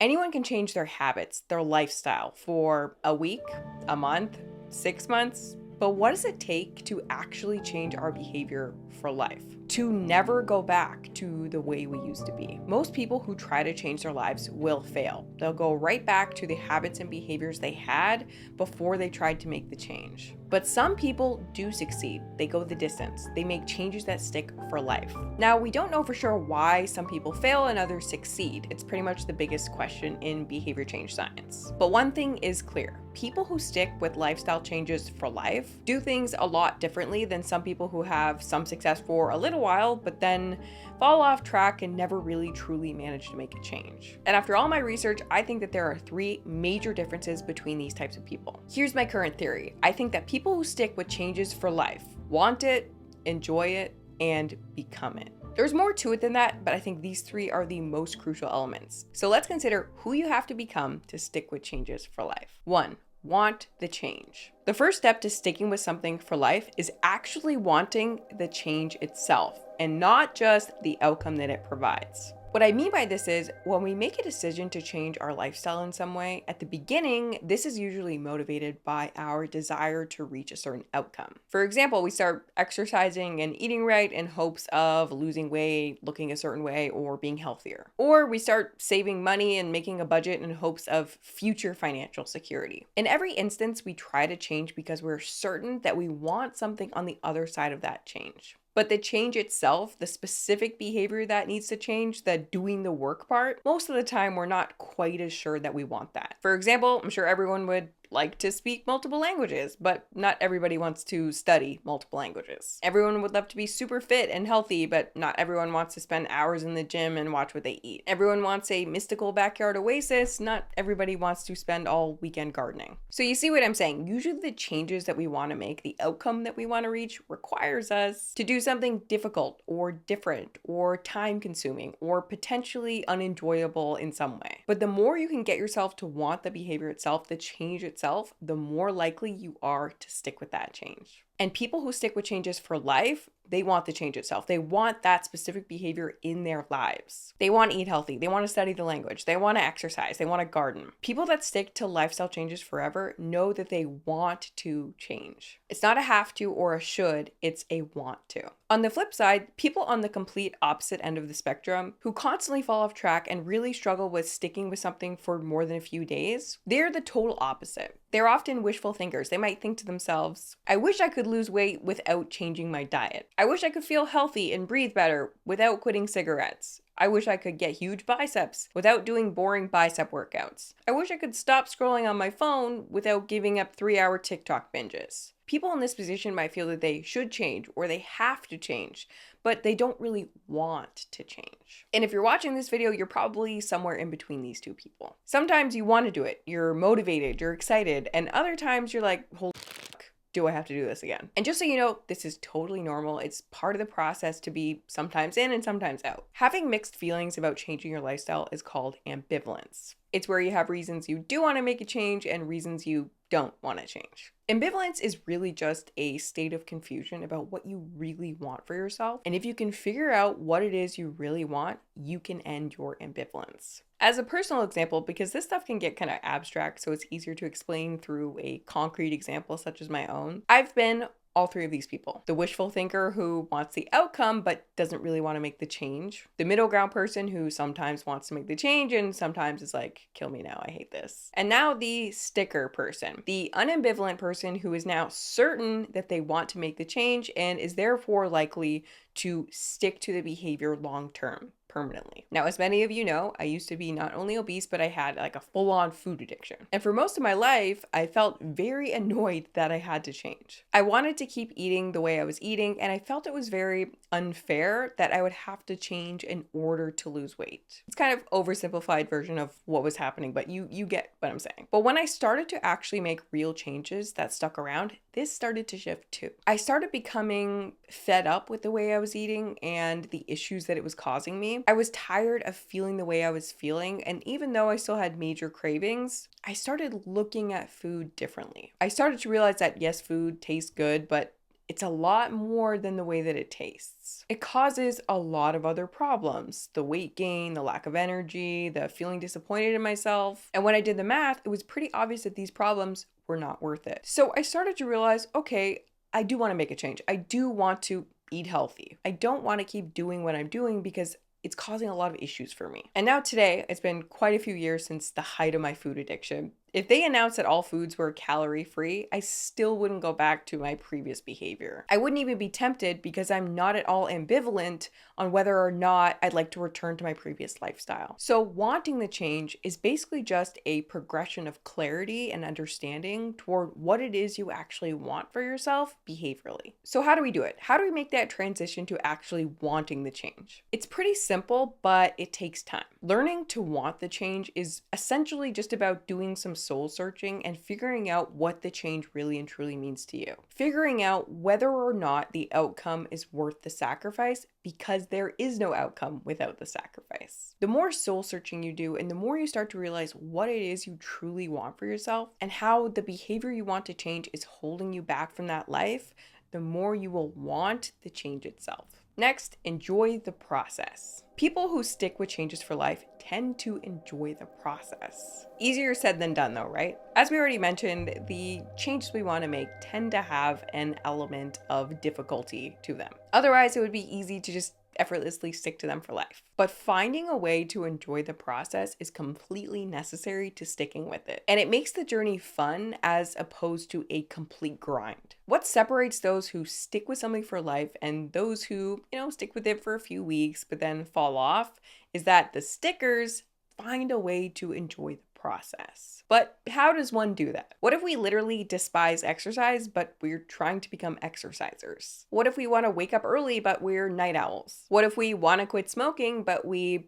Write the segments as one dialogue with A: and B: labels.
A: Anyone can change their habits, their lifestyle for a week, a month, 6 months. But what does it take to actually change our behavior for life? To never go back to the way we used to be. Most people who try to change their lives will fail. They'll go right back to the habits and behaviors they had before they tried to make the change. But some people do succeed. They go the distance. They make changes that stick for life. Now, we don't know for sure why some people fail and others succeed. It's pretty much the biggest question in behavior change science. But one thing is clear. People who stick with lifestyle changes for life do things a lot differently than some people who have some success for a little while, but then fall off track and never really truly manage to make a change. And after all my research, I think that there are 3 major differences between these types of people. Here's my current theory. I think that people who stick with changes for life want it, enjoy it, and become it. There's more to it than that, but I think these 3 are the most crucial elements. So let's consider who you have to become to stick with changes for life. 1. Want the change. The first step to sticking with something for life is actually wanting the change itself and not just the outcome that it provides. What I mean by this is when we make a decision to change our lifestyle in some way, at the beginning, this is usually motivated by our desire to reach a certain outcome. For example, we start exercising and eating right in hopes of losing weight, looking a certain way, or being healthier. Or we start saving money and making a budget in hopes of future financial security. In every instance, we try to change because we're certain that we want something on the other side of that change. But the change itself, the specific behavior that needs to change, the doing the work part, most of the time we're not quite as sure that we want that. For example, I'm sure everyone would like to speak multiple languages, but not everybody wants to study multiple languages. Everyone would love to be super fit and healthy, but not everyone wants to spend hours in the gym and watch what they eat. Everyone wants a mystical backyard oasis, not everybody wants to spend all weekend gardening. So you see what I'm saying? Usually the changes that we want to make, the outcome that we want to reach, requires us to do something difficult or different or time consuming or potentially unenjoyable in some way. But the more you can get yourself to want the behavior itself, the change itself, the more likely you are to stick with that change. And people who stick with changes for life, they want the change itself. They want that specific behavior in their lives. They want to eat healthy. They want to study the language. They want to exercise. They want to garden. People that stick to lifestyle changes forever know that they want to change. It's not a have to or a should, it's a want to. On the flip side, people on the complete opposite end of the spectrum who constantly fall off track and really struggle with sticking with something for more than a few days, they're the total opposite. They're often wishful thinkers. They might think to themselves, I wish I could lose weight without changing my diet. I wish I could feel healthy and breathe better without quitting cigarettes. I wish I could get huge biceps without doing boring bicep workouts. I wish I could stop scrolling on my phone without giving up 3-hour TikTok binges. People in this position might feel that they should change or they have to change, but they don't really want to change. And if you're watching this video, you're probably somewhere in between these 2 people. Sometimes you want to do it, you're motivated, you're excited, and other times you're like, holy fuck, do I have to do this again? And just so you know, this is totally normal. It's part of the process to be sometimes in and sometimes out. Having mixed feelings about changing your lifestyle is called ambivalence. It's where you have reasons you do want to make a change and reasons you don't want to change. Ambivalence is really just a state of confusion about what you really want for yourself. And if you can figure out what it is you really want, you can end your ambivalence. As a personal example, because this stuff can get kind of abstract, so it's easier to explain through a concrete example such as my own, I've been all 3 of these people. The wishful thinker who wants the outcome but doesn't really want to make the change. The middle ground person who sometimes wants to make the change and sometimes is like, kill me now, I hate this. And now the sticker person, the unambivalent person who is now certain that they want to make the change and is therefore likely to stick to the behavior long term. Permanently. Now, as many of you know, I used to be not only obese, but I had like a full-on food addiction. And for most of my life, I felt very annoyed that I had to change. I wanted to keep eating the way I was eating, and I felt it was very unfair that I would have to change in order to lose weight. It's kind of oversimplified version of what was happening, but you get what I'm saying. But when I started to actually make real changes that stuck around, this started to shift too. I started becoming fed up with the way I was eating and the issues that it was causing me. I was tired of feeling the way I was feeling, and even though I still had major cravings, I started looking at food differently. I started to realize that yes, food tastes good, but It's a lot more than the way that it tastes. It causes a lot of other problems. The weight gain, the lack of energy, the feeling disappointed in myself. And when I did the math, it was pretty obvious that these problems were not worth it. So I started to realize, okay, I do want to make a change. I do want to eat healthy. I don't want to keep doing what I'm doing because it's causing a lot of issues for me. And now today, it's been quite a few years since the height of my food addiction. If they announced that all foods were calorie-free, I still wouldn't go back to my previous behavior. I wouldn't even be tempted because I'm not at all ambivalent on whether or not I'd like to return to my previous lifestyle. So wanting the change is basically just a progression of clarity and understanding toward what it is you actually want for yourself behaviorally. So how do we do it? How do we make that transition to actually wanting the change? It's pretty simple, but it takes time. Learning to want the change is essentially just about doing some soul searching and figuring out what the change really and truly means to you. Figuring out whether or not the outcome is worth the sacrifice, because there is no outcome without the sacrifice. The more soul searching you do, and the more you start to realize what it is you truly want for yourself and how the behavior you want to change is holding you back from that life, the more you will want the change itself. Next, enjoy the process. People who stick with changes for life tend to enjoy the process. Easier said than done though, right? As we already mentioned, the changes we want to make tend to have an element of difficulty to them. Otherwise, it would be easy to just effortlessly stick to them for life. But finding a way to enjoy the process is completely necessary to sticking with it. And it makes the journey fun as opposed to a complete grind. What separates those who stick with something for life and those who, stick with it for a few weeks but then fall off is that the stickers find a way to enjoy the process. But how does one do that? What if we literally despise exercise, but we're trying to become exercisers? What if we want to wake up early, but we're night owls? What if we want to quit smoking, but we,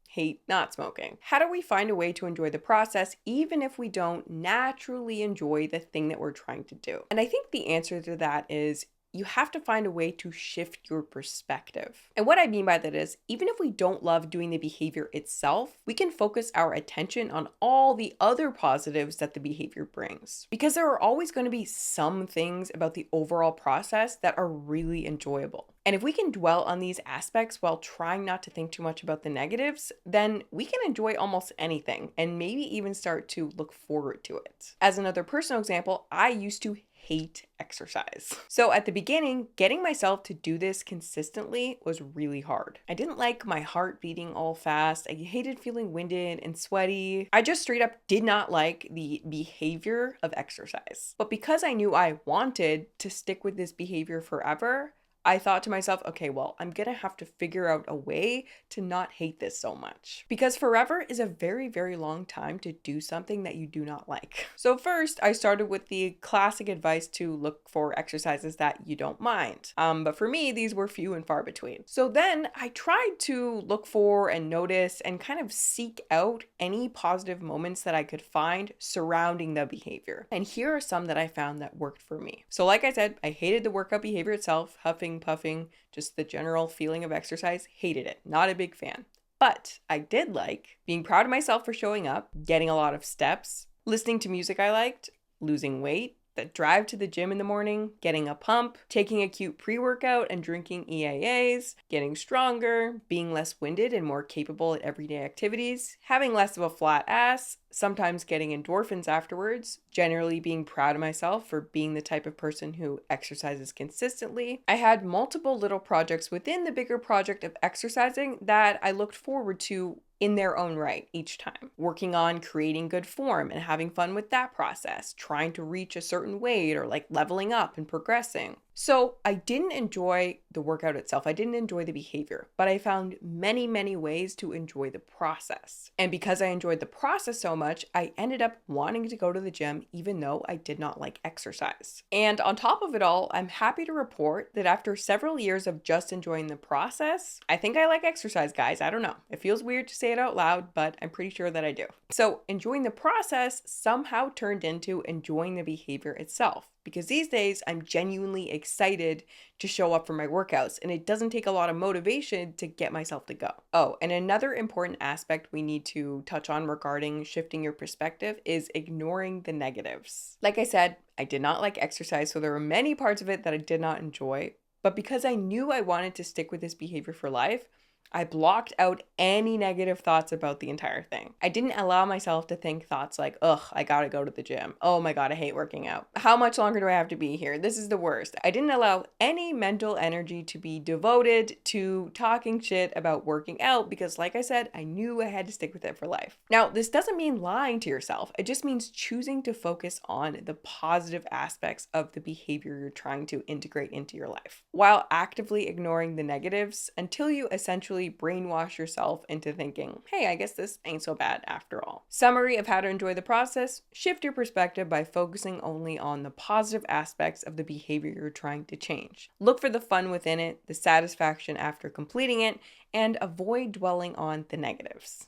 A: hate not smoking? How do we find a way to enjoy the process, even if we don't naturally enjoy the thing that we're trying to do? And I think the answer to that is you have to find a way to shift your perspective. And what I mean by that is, even if we don't love doing the behavior itself, we can focus our attention on all the other positives that the behavior brings. Because there are always going to be some things about the overall process that are really enjoyable. And if we can dwell on these aspects while trying not to think too much about the negatives, then we can enjoy almost anything and maybe even start to look forward to it. As another personal example, I used to hate exercise. So at the beginning, getting myself to do this consistently was really hard. I didn't like my heart beating all fast. I hated feeling winded and sweaty. I just straight up did not like the behavior of exercise. But because I knew I wanted to stick with this behavior forever, I thought to myself, okay, well, I'm gonna have to figure out a way to not hate this so much. Because forever is a very, very long time to do something that you do not like. So first, I started with the classic advice to look for exercises that you don't mind. But for me, these were few and far between. So then I tried to look for and notice and kind of seek out any positive moments that I could find surrounding the behavior. And here are some that I found that worked for me. So like I said, I hated the workout behavior itself, huffing, puffing, just the general feeling of exercise, hated it, not a big fan. But I did like being proud of myself for showing up, getting a lot of steps, listening to music I liked, losing weight, that drive to the gym in the morning, getting a pump, taking a cute pre-workout and drinking EAAs, getting stronger, being less winded and more capable at everyday activities, having less of a flat ass, sometimes getting endorphins afterwards, generally being proud of myself for being the type of person who exercises consistently. I had multiple little projects within the bigger project of exercising that I looked forward to in their own right each time. Working on creating good form and having fun with that process, trying to reach a certain weight or like leveling up and progressing. So I didn't enjoy the workout itself. I didn't enjoy the behavior, but I found many, many ways to enjoy the process. And because I enjoyed the process so much, I ended up wanting to go to the gym even though I did not like exercise. And on top of it all, I'm happy to report that after several years of just enjoying the process, I think I like exercise, guys. I don't know. It feels weird to say it out loud, but I'm pretty sure that I do. So enjoying the process somehow turned into enjoying the behavior itself. because these days I'm genuinely excited to show up for my workouts, and it doesn't take a lot of motivation to get myself to go. Oh, and another important aspect we need to touch on regarding shifting your perspective is ignoring the negatives. Like I said, I did not like exercise, so there were many parts of it that I did not enjoy, but because I knew I wanted to stick with this behavior for life, I blocked out any negative thoughts about the entire thing. I didn't allow myself to think thoughts like, ugh, I gotta go to the gym. Oh my God, I hate working out. How much longer do I have to be here? This is the worst. I didn't allow any mental energy to be devoted to talking shit about working out because, like I said, I knew I had to stick with it for life. Now, this doesn't mean lying to yourself. It just means choosing to focus on the positive aspects of the behavior you're trying to integrate into your life, while actively ignoring the negatives until you essentially brainwash yourself into thinking, hey, I guess this ain't so bad after all. Summary of how to enjoy the process: shift your perspective by focusing only on the positive aspects of the behavior you're trying to change. Look for the fun within it, the satisfaction after completing it, and avoid dwelling on the negatives.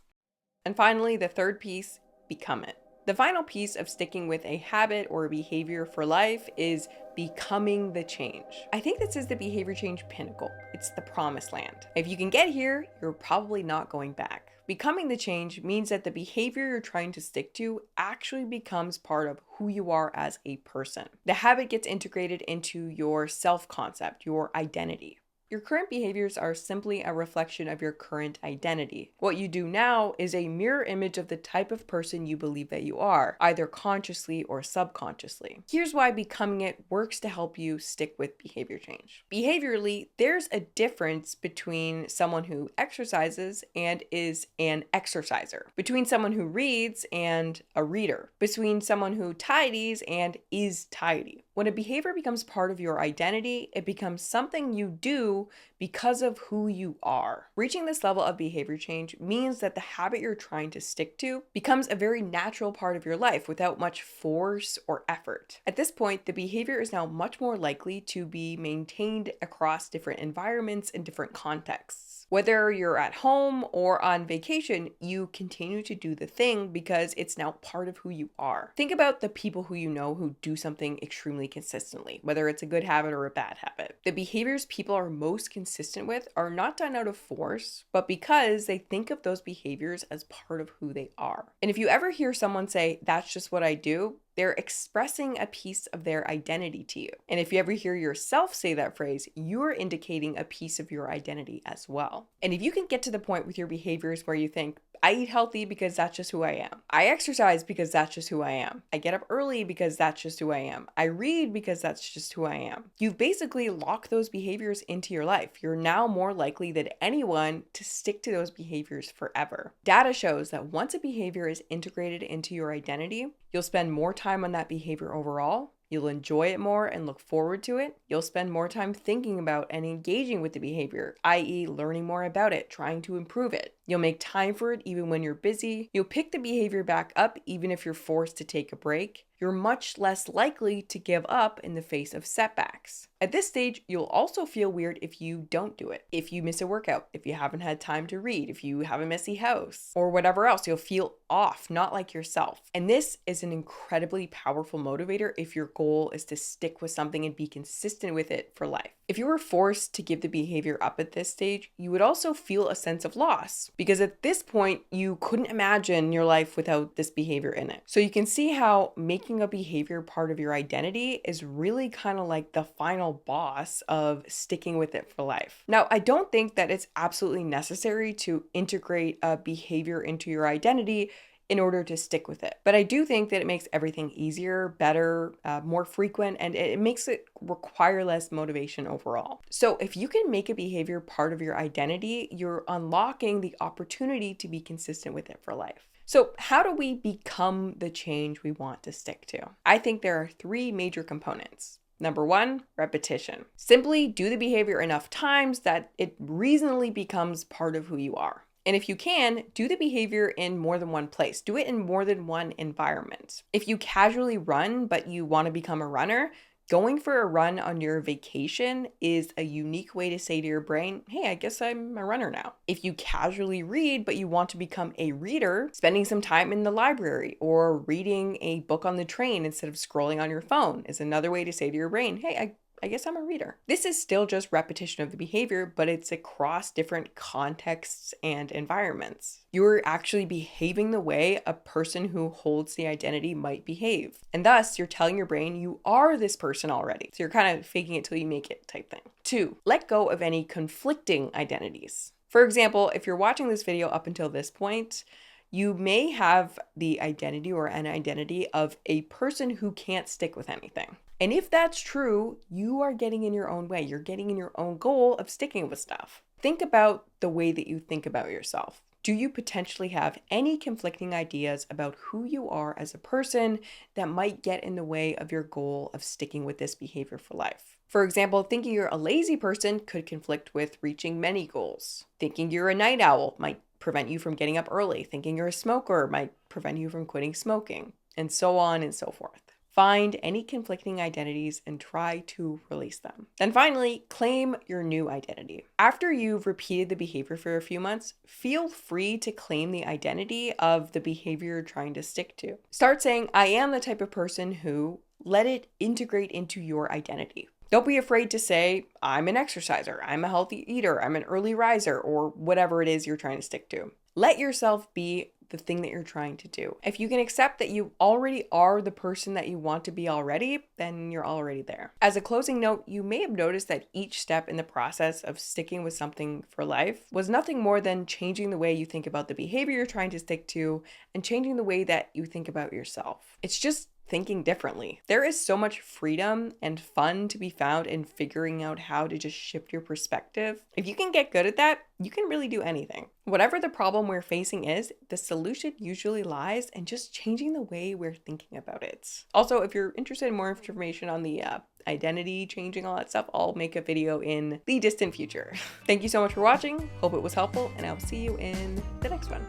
A: And finally, the third piece: become it. The final piece of sticking with a habit or a behavior for life is becoming the change. I think this is the behavior change pinnacle. It's the promised land. If you can get here, you're probably not going back. Becoming the change means that the behavior you're trying to stick to actually becomes part of who you are as a person. The habit gets integrated into your self-concept, your identity. Your current behaviors are simply a reflection of your current identity. What you do now is a mirror image of the type of person you believe that you are, either consciously or subconsciously. Here's why becoming it works to help you stick with behavior change. Behaviorally, there's a difference between someone who exercises and is an exerciser, between someone who reads and a reader, between someone who tidies and is tidy. When a behavior becomes part of your identity, it becomes something you do because of who you are. Reaching this level of behavior change means that the habit you're trying to stick to becomes a very natural part of your life without much force or effort. At this point, the behavior is now much more likely to be maintained across different environments and different contexts. Whether you're at home or on vacation, you continue to do the thing because it's now part of who you are. Think about the people who you know who do something extremely consistently, whether it's a good habit or a bad habit. The behaviors people are most consistent with are not done out of force, but because they think of those behaviors as part of who they are. And if you ever hear someone say, "That's just what I do," they're expressing a piece of their identity to you. And if you ever hear yourself say that phrase, you're indicating a piece of your identity as well. And if you can get to the point with your behaviors where you think, I eat healthy because that's just who I am. I exercise because that's just who I am. I get up early because that's just who I am. I read because that's just who I am. You've basically locked those behaviors into your life. You're now more likely than anyone to stick to those behaviors forever. Data shows that once a behavior is integrated into your identity, you'll spend more time on that behavior overall. You'll enjoy it more and look forward to it. You'll spend more time thinking about and engaging with the behavior, i.e., learning more about it, trying to improve it. You'll make time for it even when you're busy. You'll pick the behavior back up even if you're forced to take a break. You're much less likely to give up in the face of setbacks. At this stage, you'll also feel weird if you don't do it. If you miss a workout, if you haven't had time to read, if you have a messy house, or whatever else, you'll feel off, not like yourself. And this is an incredibly powerful motivator if your goal is to stick with something and be consistent with it for life. If you were forced to give the behavior up at this stage, you would also feel a sense of loss because at this point, you couldn't imagine your life without this behavior in it. So you can see how making a behavior part of your identity is really kind of like the final boss of sticking with it for life. Now, I don't think that it's absolutely necessary to integrate a behavior into your identity in order to stick with it. But I do think that it makes everything easier, better, more frequent, and it makes it require less motivation overall. So if you can make a behavior part of your identity, you're unlocking the opportunity to be consistent with it for life. So how do we become the change we want to stick to? I think there are three major components. Number one, repetition. Simply do the behavior enough times that it reasonably becomes part of who you are. And if you can, do the behavior in more than one place. Do it in more than one environment. If you casually run, but you want to become a runner, Going for a run on your vacation is a unique way to say to your brain, hey, I guess I'm a runner now. If you casually read, but you want to become a reader, spending some time in the library or reading a book on the train instead of scrolling on your phone is another way to say to your brain, hey, I guess I'm a reader. This is still just repetition of the behavior, but it's across different contexts and environments. You're actually behaving the way a person who holds the identity might behave. And thus, you're telling your brain you are this person already. So you're kind of faking it till you make it type thing. 2, let go of any conflicting identities. For example, if you're watching this video up until this point, you may have the identity or an identity of a person who can't stick with anything. And if that's true, you are getting in your own way. You're getting in your own goal of sticking with stuff. Think about the way that you think about yourself. Do you potentially have any conflicting ideas about who you are as a person that might get in the way of your goal of sticking with this behavior for life? For example, thinking you're a lazy person could conflict with reaching many goals. Thinking you're a night owl might prevent you from getting up early. Thinking you're a smoker might prevent you from quitting smoking, and so on and so forth. Find any conflicting identities and try to release them. Then finally, claim your new identity. After you've repeated the behavior for a few months, feel free to claim the identity of the behavior you're trying to stick to. Start saying, I am the type of person who, let it integrate into your identity. Don't be afraid to say, I'm an exerciser, I'm a healthy eater, I'm an early riser, or whatever it is you're trying to stick to. Let yourself be the thing that you're trying to do. If you can accept that you already are the person that you want to be already, then you're already there. As a closing note, you may have noticed that each step in the process of sticking with something for life was nothing more than changing the way you think about the behavior you're trying to stick to and changing the way that you think about yourself. It's just thinking differently. There is so much freedom and fun to be found in figuring out how to just shift your perspective. If you can get good at that, you can really do anything. Whatever the problem we're facing is, the solution usually lies in just changing the way we're thinking about it. Also, if you're interested in more information on the identity changing, all that stuff, I'll make a video in the distant future. Thank you so much for watching. Hope it was helpful, and I'll see you in the next one.